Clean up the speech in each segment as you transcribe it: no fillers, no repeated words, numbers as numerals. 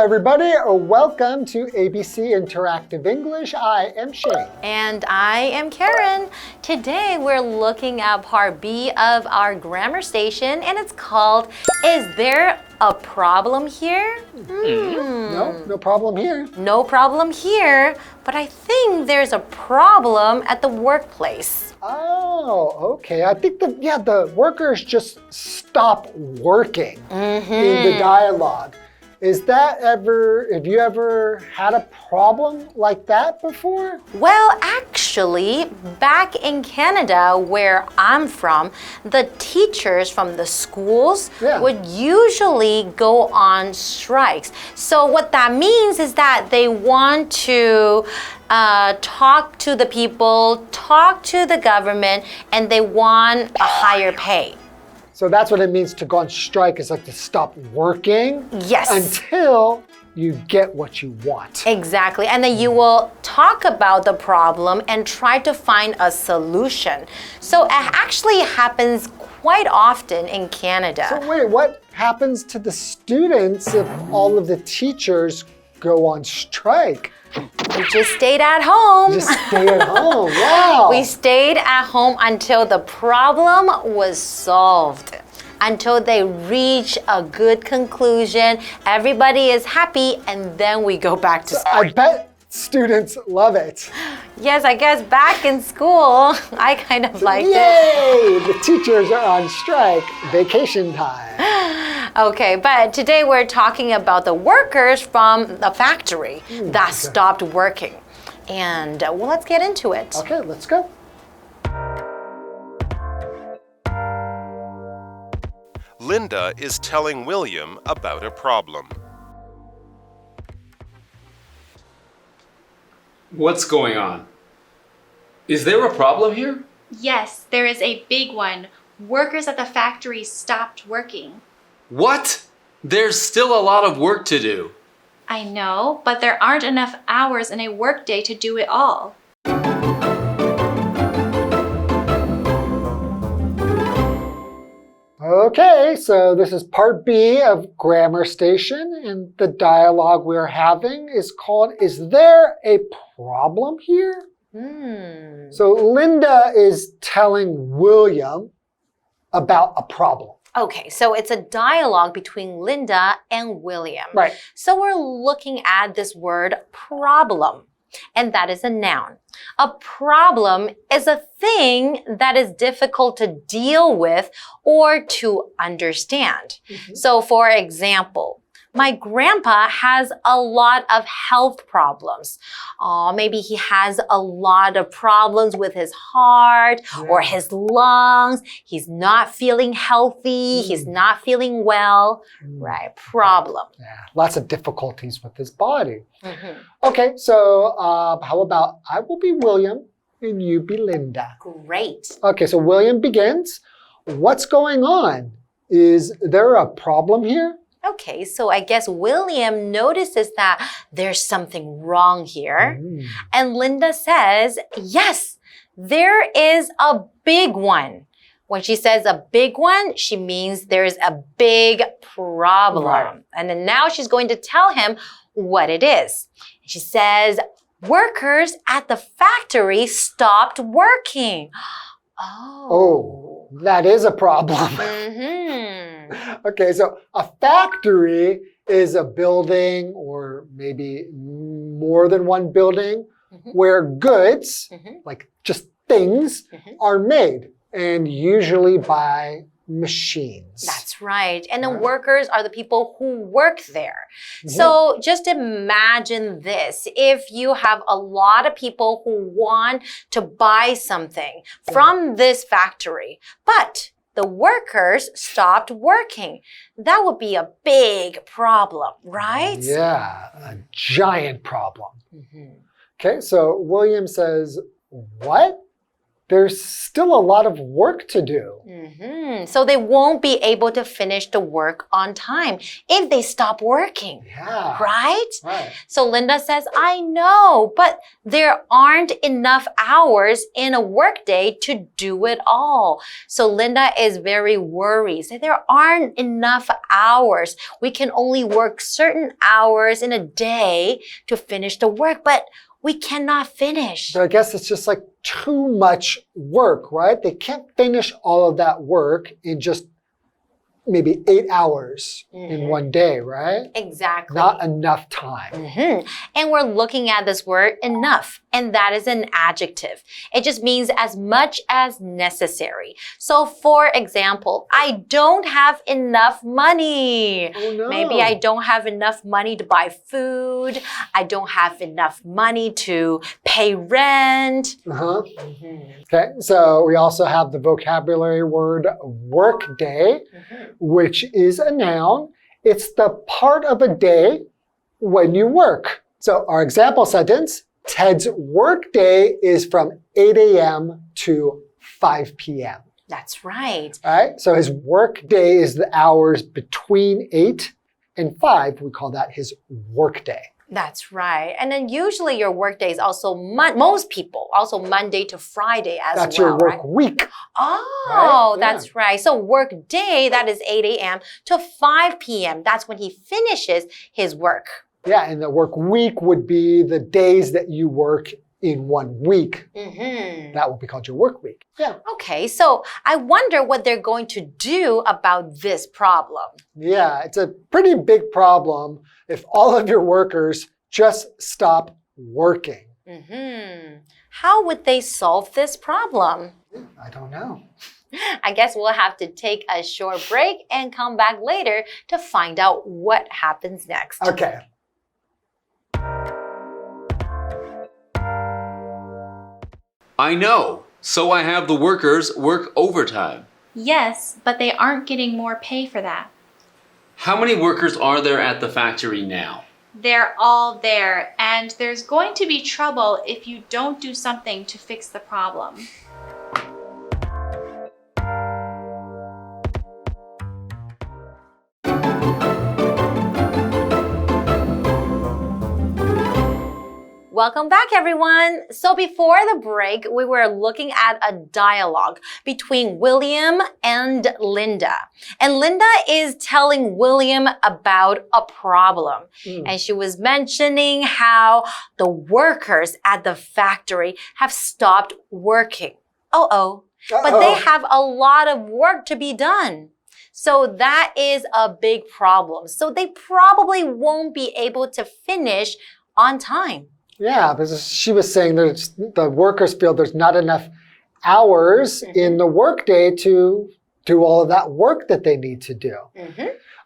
everybody. Welcome to ABC Interactive English. I am Shane. And I am Karen. Today we're looking at part B of our grammar station, and it's called, Is There a Problem Here? No problem here. No problem here, but I think there's a problem at the workplace. Oh, okay. I think the workers just stop working in the dialogue. Have you ever had a problem like that before? Well, actually, back in Canada, where I'm from, the teachers from the schools would usually go on strikes. So what that means is that they want to talk to the people, talk to the government, and they want a higher pay. So that's what it means to go on strike, is like to stop working until you get what you want. Exactly. And then you will talk about the problem and try to find a solution. So it actually happens quite often in Canada. So wait, what happens to the students if all of the teachers go on strike? We just stayed at home. Just stay at home. Wow. We stayed at home until the problem was solved. Until they reach a good conclusion, everybody is happy, and then we go back to school. I bet students love it. Yes, I guess back in school, I kind of liked it. Yay! The teachers are on strike. Vacation time. Okay, but today we're talking about the workers from the factory that stopped working. And well, let's get into it. Okay, let's go. Linda is telling William about a problem. What's going on? Is there a problem here? Yes, there is a big one. Workers at the factory stopped working. What? There's still a lot of work to do. I know, but there aren't enough hours in a workday to do it all. Okay, so this is part B of Grammar Station, and the dialogue we're having is called, Is There a Problem Here? So Linda is telling William about a problem. Okay, so it's a dialogue between Linda and William. Right. So we're looking at this word problem, and that is a noun. A problem is a thing that is difficult to deal with or to understand. So for example, my grandpa has a lot of health problems. Maybe he has a lot of problems with his heart or his lungs. He's not feeling healthy. He's not feeling well. Right, problem. Yeah, lots of difficulties with his body. Okay, so how about I will be William and you be Linda. Great. Okay, so William begins. What's going on? Is there a problem here? Okay, so I guess William notices that there's something wrong here. And Linda says, yes, there is a big one. When she says a big one, she means there's a big problem. Right. And then now she's going to tell him what it is. She says, workers at the factory stopped working. Oh, that is a problem. Okay, so a factory is a building or maybe more than one building where goods, like just things, are made, and usually by machines. That's right. And the workers are the people who work there. So just imagine this. If you have a lot of people who want to buy something from this factory, but the workers stopped working, that would be a big problem, right? Yeah, a giant problem. Okay, so William says, what? there's still a lot of work to do. So they won't be able to finish the work on time if they stop working. Yeah. Right? Right. So Linda says, I know, but there aren't enough hours in a workday to do it all. So Linda is very worried. So there aren't enough hours. We can only work certain hours in a day to finish the work, but we cannot finish. So I guess it's just like too much work, right? They can't finish all of that work in just maybe 8 hours in one day, right? Exactly. Not enough time. And we're looking at this word enough, and that is an adjective. It just means as much as necessary. So for example, I don't have enough money. Oh, no. Maybe I don't have enough money to buy food. I don't have enough money to pay rent. Okay, so we also have the vocabulary word workday, which is a noun. It's the part of a day when you work. So our example sentence, Ted's workday is from 8 a.m. to 5 p.m. That's right. All right, so his workday is the hours between 8 and 5. We call that his workday. That's right. And then usually your workday is also, most people, also Monday to Friday as That's well, your work right? week. Oh, Right? that's right. So work day, that is 8 a.m. to 5 p.m. That's when he finishes his work. Yeah, and the work week would be the days that you work in 1 week. That will be called your work week. Yeah. Okay, so I wonder what they're going to do about this problem. Yeah, it's a pretty big problem if all of your workers just stop working. How would they solve this problem? I don't know. I guess we'll have to take a short break and come back later to find out what happens next. Okay. I know. So I have the workers work overtime. Yes, but they aren't getting more pay for that. How many workers are there at the factory now? They're all there, and there's going to be trouble if you don't do something to fix the problem. Welcome back, everyone. So before the break, we were looking at a dialogue between William and Linda. And Linda is telling William about a problem. And she was mentioning how the workers at the factory have stopped working. But they have a lot of work to be done. So that is a big problem. So they probably won't be able to finish on time. Yeah, because she was saying that the workers feel there's not enough hours in the workday to do all of that work that they need to do.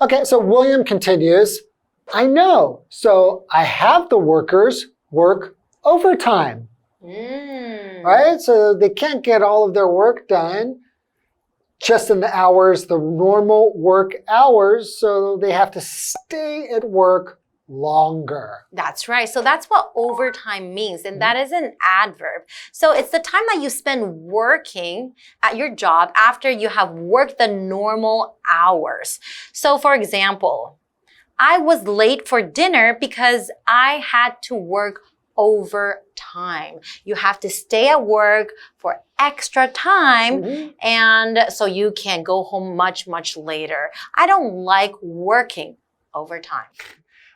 Okay, so William continues, I know, so I have the workers work overtime. Right? So they can't get all of their work done just in the hours, the normal work hours, so they have to stay at work longer. That's right. So that's what overtime means. And that is an adverb. So it's the time that you spend working at your job after you have worked the normal hours. So for example, I was late for dinner because I had to work overtime. You have to stay at work for extra time and so you can go home much, much later. I don't like working overtime.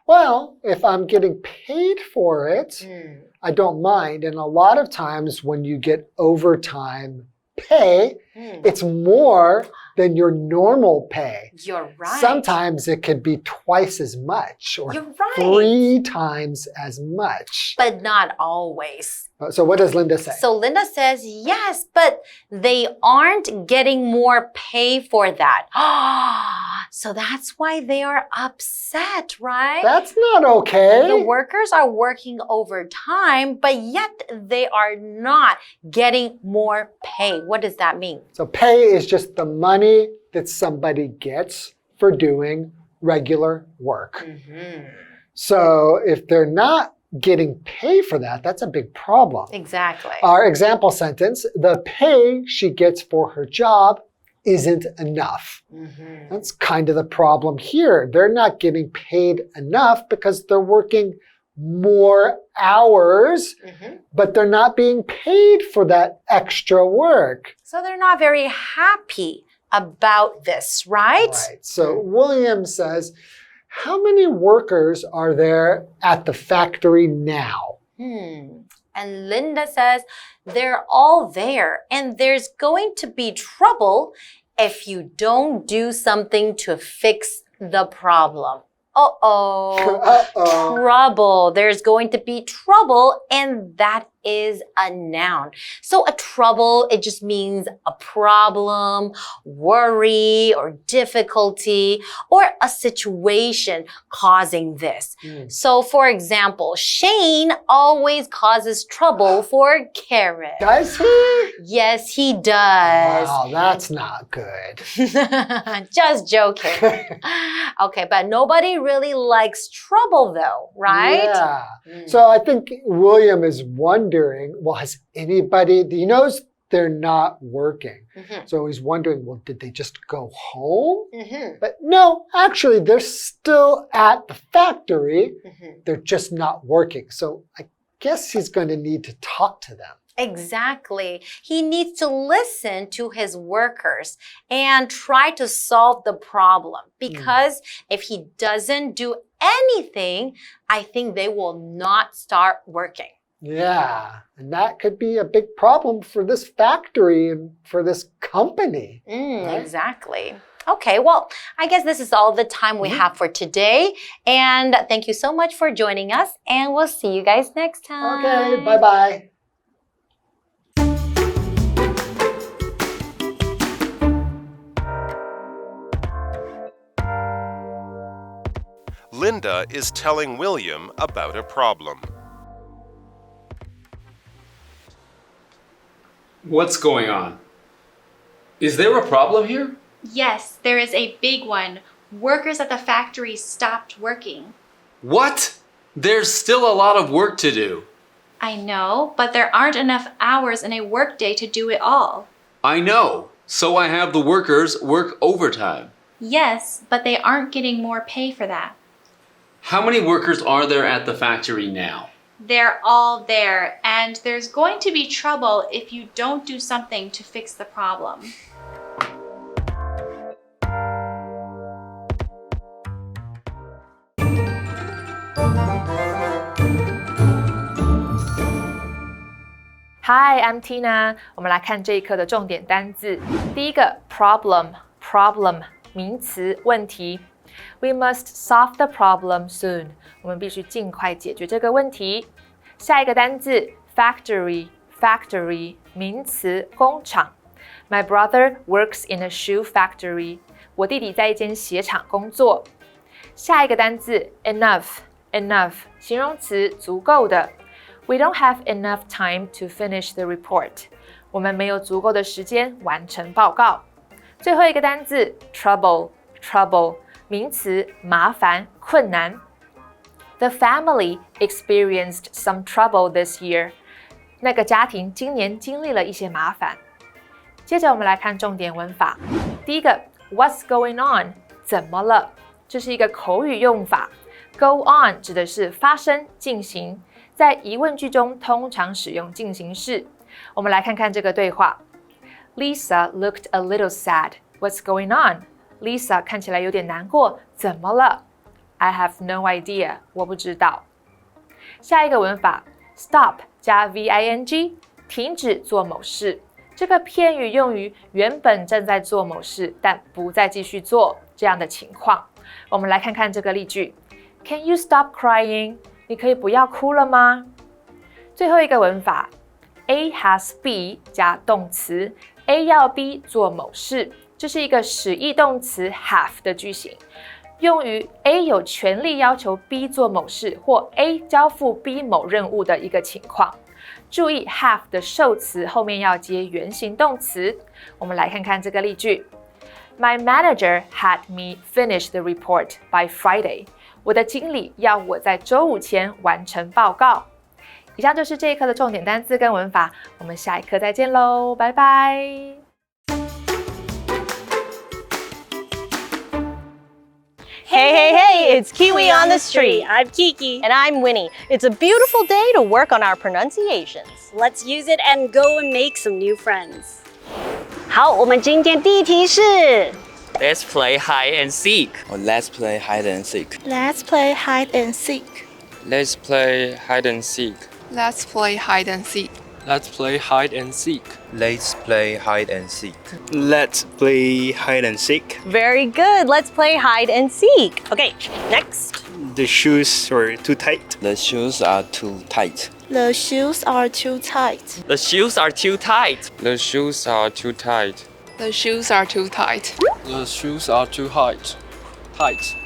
Well, if I'm getting paid for it, I don't mind. And a lot of times when you get overtime pay, it's more than your normal pay. You're right. Sometimes it could be twice as much or You're right. 3 times as much. But not always. So what does Linda say? So Linda says, yes, but they aren't getting more pay for that. So that's why they are upset, right? That's not okay. The workers are working overtime, but yet they are not getting more pay. What does that mean? So pay is just the money that somebody gets for doing regular work. So if they're not getting paid for that, that's a big problem. Exactly. Our example sentence, the pay she gets for her job isn't enough. That's kind of the problem here. They're not getting paid enough because they're working more hours, but they're not being paid for that extra work. So they're not very happy about this, right? Right. So William says, how many workers are there at the factory now? And Linda says, they're all there, and there's going to be trouble if you don't do something to fix the problem. Uh-oh. Trouble. There's going to be trouble, and that is a noun. So a trouble, it just means a problem, worry, or difficulty, or a situation causing this. So for example, Shane always causes trouble for Karen. Does he? Yes, he does. Wow, that's not good. Just joking. Okay, but nobody really likes trouble though, right? Yeah. So I think William is wondering, well, has anybody, he knows they're not working. So he's wondering, well, did they just go home? But no, actually, they're still at the factory. They're just not working. So I guess he's going to need to talk to them. Exactly. He needs to listen to his workers and try to solve the problem. Because if he doesn't do anything, I think they will not start working. Yeah, and that could be a big problem for this factory and for this company. Right? Exactly. Okay, well, I guess this is all the time we have for today. And thank you so much for joining us. And we'll see you guys next time. Okay, bye-bye. Linda is telling William about a problem. What's going on? Is there a problem here? Yes, there is a big one. Workers at the factory stopped working. What? There's still a lot of work to do. I know, but there aren't enough hours in a workday to do it all. I know, so I have the workers work overtime. Yes, but they aren't getting more pay for that. How many workers are there at the factory now? They're all there, and there's going to be trouble if you don't do something to fix the problem. Hi, I'm Tina. 我们来看这一课的重点单字。第一个 problem 名词问题。We must solve the problem soon. 我们必须尽快解决这个问题。下一个单字 factory 名词工厂。My brother works in a shoe factory. 我弟弟在一间鞋厂工作。下一个单字 enough 形容词足够的。We don't have enough time to finish the report. 我们没有足够的时间完成报告。最后一个单字 trouble 名词麻烦困难。The family experienced some trouble this year. 那个家庭今年经历了一些麻烦。接着我们来看重点文法。第一个 What's going on? 怎么了？这是一个口语用法。Go on 指的是发生进行。在疑问句中通常使用进行式。我们来看看这个对话。Lisa looked a little sad. What's going on? Lisa 看起来有点难过，怎么了？ I have no idea. 我不知道。下一个文法 Stop 加 VING 停止做某事。这个片语用于原本正在做某事，但不再继续做这样的情况。我们来看看这个例句。Can you stop crying? 你可以不要哭了吗？最后一个文法 A has be 加动词 A 要 B 做某事，这是一个使役动词 have 的句型，用于 A 有权利要求 B 做某事或 A 交付 B 某任务的一个情况。注意 have 的受词后面要接原形动词。我们来看看这个例句。My manager had me finish the report by Friday. 我的经理要我在周五前完成报告。以上就是这一课的重点单字跟文法，我们下一课再见喽，拜拜。Hey, it's Kiwi on the street. I'm Kiki. And I'm Winnie. It's a beautiful day to work on our pronunciations. Let's use it and go and make some new friends. 好，我们今天第一题是 Let's play hide and seek. Let's play hide and seek. Let's play hide and seek. Let's play hide and seek. Let's play hide and seek. Let's play hide and seek. Let's play hide and seek. Let's play hide and seek. Very good. Let's play hide and seek. Okay, next. The shoes are too tight. The shoes are too tight. The shoes are too tight. The shoes are too tight. The shoes are too tight. The shoes are too tight. The shoes are too tight. Tight.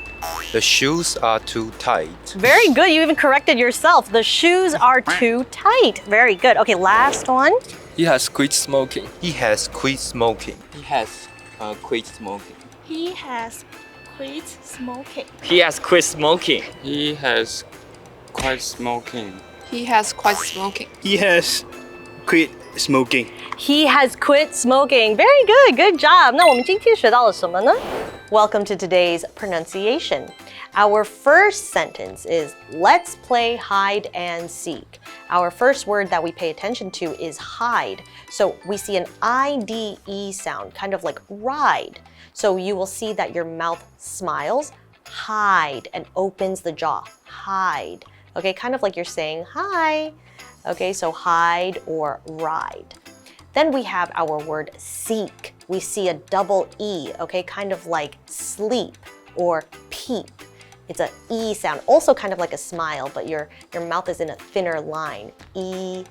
The shoes are too tight. Very good. You even corrected yourself. The shoes are too tight. Very good. Okay, last one. He has quit smoking. He has quit smoking. He has quit smoking. He has quit smoking. He has quit smoking. He has quit smoking. He has quit smoking. He has quit smoking. He has quit smoking. Very good. Good job. 那我们今天学到了什么呢? Welcome to today's pronunciation. Our first sentence is let's play hide and seek. Our first word that we pay attention to is hide. So we see an IDE sound, kind of like ride. So you will see that your mouth smiles, hide, and opens the jaw, hide. Okay, kind of like you're saying hi. Okay, so hide or ride. Then we have our word seek. We see a double E, okay, kind of like sleep or peep. It's an E sound, also kind of like a smile, but your mouth is in a thinner line. E,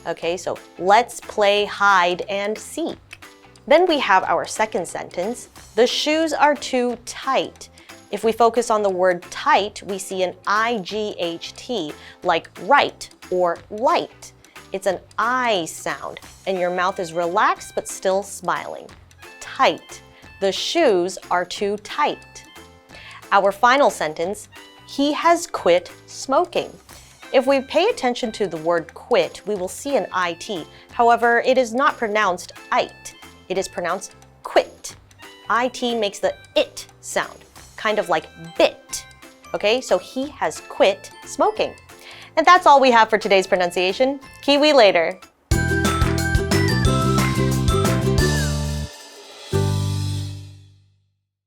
okay, so let's play hide and seek. Then we have our second sentence. The shoes are too tight. If we focus on the word tight, we see an IGHT, like right or light. It's an I sound, and your mouth is relaxed but still smiling. Tight. The shoes are too tight. Our final sentence, he has quit smoking. If we pay attention to the word quit, we will see an IT. However, it is not pronounced it. It is pronounced quit. IT makes the it sound, kind of like bit. Okay, so he has quit smoking. And that's all we have for today's pronunciation. Kiwi later.